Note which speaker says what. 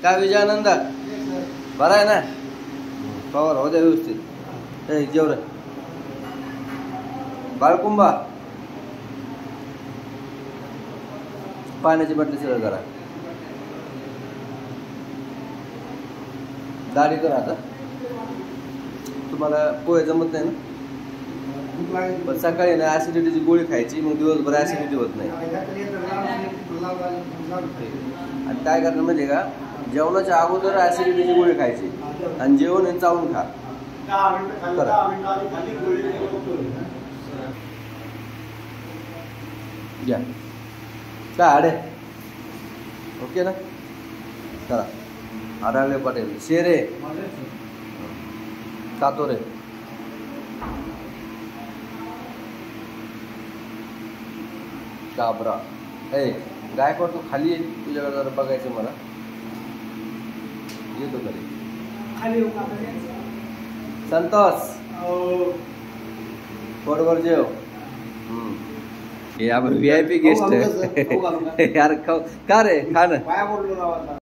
Speaker 1: काय विजयानंद बरा आहे ना? पवार हो द्या व्यवस्थित. ए जेव रे बाळकुंबा, पाण्याची बाटली सगळं करा. दाढी करा आता. तुम्हाला पोहे जमत नाही ना? पण सकाळी ना ऍसिडिटीची गोळी खायची, मग दिवसभर ऍसिडिटी होत नाही. आणि काय करणार म्हणजे का, जेवणाच्या अगोदर ऍसिडिटीची गोळी खायची आणि जेवण चावून खा. घ्या काय आडे ओके ना? चला आढळले पाटील शेरे कातोरे काबरा. ए गायकवाड तू खाली ये, तुझ्याकडे जरा बघायचं मला. येतो घरी. संतोष पोटभर जेव. हे आपण VIP गेस्ट यार. का रे खा ना.